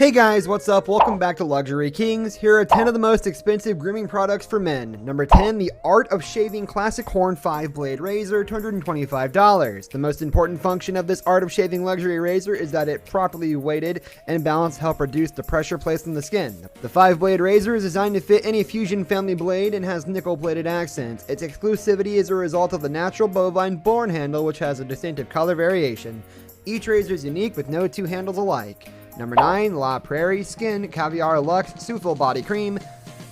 Hey guys, what's up? Welcome back to Luxury Kings. Here are 10 of the most expensive grooming products for men. Number 10, the Art of Shaving Classic Horn 5-Blade Razor, $225. The most important function of this Art of Shaving luxury razor is that it properly weighted and balanced to help reduce the pressure placed on the skin. The 5-blade razor is designed to fit any Fusion family blade and has nickel-plated accents. Its exclusivity is a result of the natural bovine bore handle, which has a distinctive color variation. Each razor is unique with no two handles alike. Number 9, La Prairie Skin Caviar Luxe Souffle Body Cream,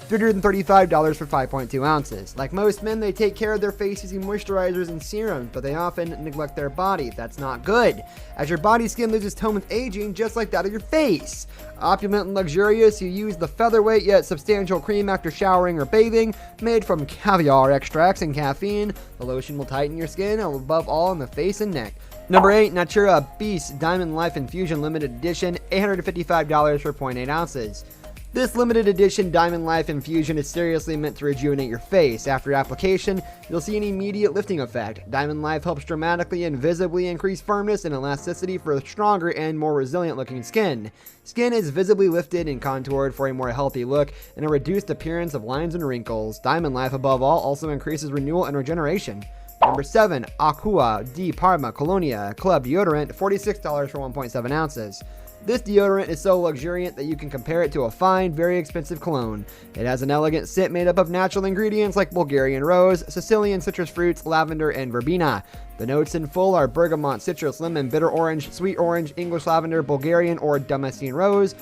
$335 for 5.2 ounces. Like most men, they take care of their face using moisturizers and serums, but they often neglect their body. That's not good, as your body skin loses tone with aging, just like that of your face. Opulent and luxurious, you use the featherweight yet substantial cream after showering or bathing, made from caviar extracts and caffeine. The lotion will tighten your skin, above all in the face and neck. Number 8, Natura Beast Diamond Life Infusion Limited Edition, $855 for 0.8 ounces. This limited edition Diamond Life Infusion is seriously meant to rejuvenate your face. After application, you'll see an immediate lifting effect. Diamond Life helps dramatically and visibly increase firmness and elasticity for a stronger and more resilient looking skin. Skin is visibly lifted and contoured for a more healthy look and a reduced appearance of lines and wrinkles. Diamond Life, above all, also increases renewal and regeneration. Number 7, Acqua di Parma Colonia Club Deodorant, $46 for 1.7 ounces. This deodorant is so luxuriant that you can compare it to a fine, very expensive cologne. It has an elegant scent made up of natural ingredients like Bulgarian rose, Sicilian citrus fruits, lavender, and verbena. The notes in full are bergamot, citrus, lemon, bitter orange, sweet orange, English lavender, Bulgarian or Damascene rose,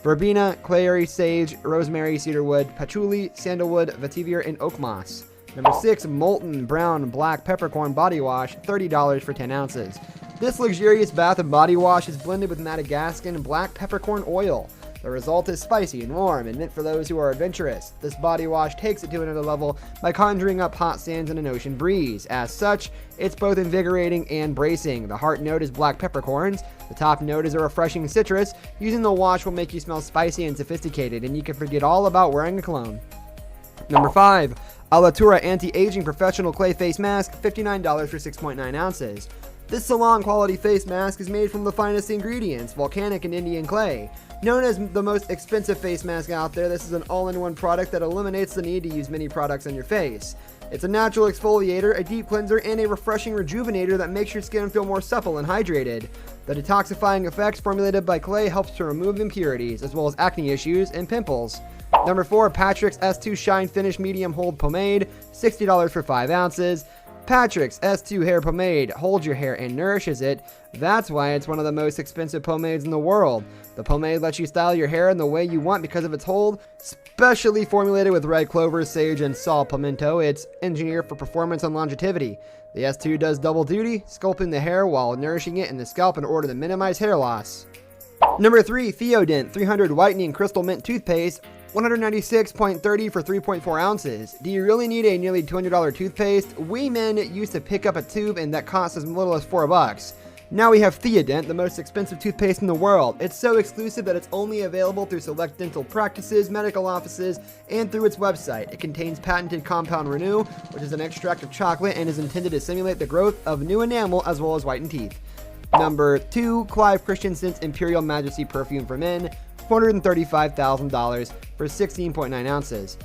verbena, clary, sage, rosemary, cedarwood, patchouli, sandalwood, vetiver, and oak moss. Number 6, Molten Brown Black Peppercorn Body Wash, $30 for 10 ounces. This luxurious bath and body wash is blended with Madagascan black peppercorn oil. The result is spicy and warm and meant for those who are adventurous. This body wash takes it to another level by conjuring up hot sands and an ocean breeze. As such, it's both invigorating and bracing. The heart note is black peppercorns. The top note is a refreshing citrus. Using the wash will make you smell spicy and sophisticated, and you can forget all about wearing a cologne. Number 5, Alatura Anti-Aging Professional Clay Face Mask, $59 for 6.9 ounces. This salon quality face mask is made from the finest ingredients, volcanic and Indian clay. Known as the most expensive face mask out there, this is an all-in-one product that eliminates the need to use many products on your face. It's a natural exfoliator, a deep cleanser, and a refreshing rejuvenator that makes your skin feel more supple and hydrated. The detoxifying effects formulated by clay helps to remove impurities, as well as acne issues and pimples. Number 4, Patrick's S2 Shine Finish Medium Hold Pomade, $60 for 5 ounces. Patrick's S2 Hair Pomade holds your hair and nourishes it. That's why it's one of the most expensive pomades in the world. The pomade lets you style your hair in the way you want because of its hold. Specially formulated with red clover, sage, and saw pimento, it's engineered for performance and longevity. The S2 does double duty, sculpting the hair while nourishing it in the scalp in order to minimize hair loss. Number 3, Theodent 300 Whitening Crystal Mint Toothpaste, $196.30 for 3.4 ounces. Do you really need a nearly $200 toothpaste? We men used to pick up a tube and that cost as little as $4. Now we have Theodent, the most expensive toothpaste in the world. It's so exclusive that it's only available through select dental practices, medical offices, and through its website. It contains patented compound Renew, which is an extract of chocolate and is intended to simulate the growth of new enamel as well as whitened teeth. Number 2, Clive Christensen's Imperial Majesty Perfume for Men, $435,000 for 16.9 ounces.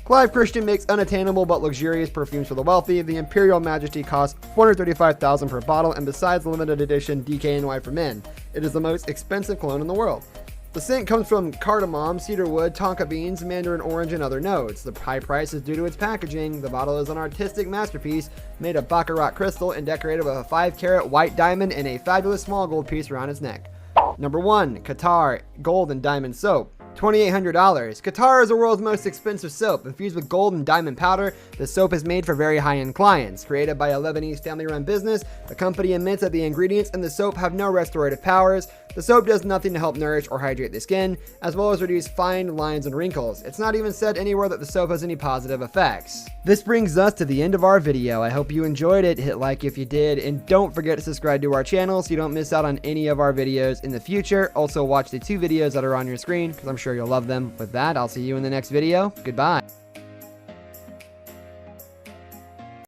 Clive Christian makes unattainable but luxurious perfumes for the wealthy. The Imperial Majesty costs $435,000 per bottle, and besides the limited edition DKNY for men, it is the most expensive cologne in the world. The scent comes from cardamom, cedarwood, tonka beans, mandarin orange, and other notes. The high price is due to its packaging. The bottle is an artistic masterpiece made of baccarat crystal and decorated with a 5-carat white diamond and a fabulous small gold piece around its neck. Number 1, Qatar Gold and Diamond Soap, $2,800. Qatar is the world's most expensive soap. Infused with gold and diamond powder, the soap is made for very high-end clients. Created by a Lebanese family-run business, the company admits that the ingredients in the soap have no restorative powers. The soap does nothing to help nourish or hydrate the skin, as well as reduce fine lines and wrinkles. It's not even said anywhere that the soap has any positive effects. This brings us to the end of our video. I hope you enjoyed it. Hit like if you did, and don't forget to subscribe to our channel so you don't miss out on any of our videos in the future. Also watch the 2 videos that are on your screen, because I'm sure you'll love them. With that, I'll see you in the next video. Goodbye.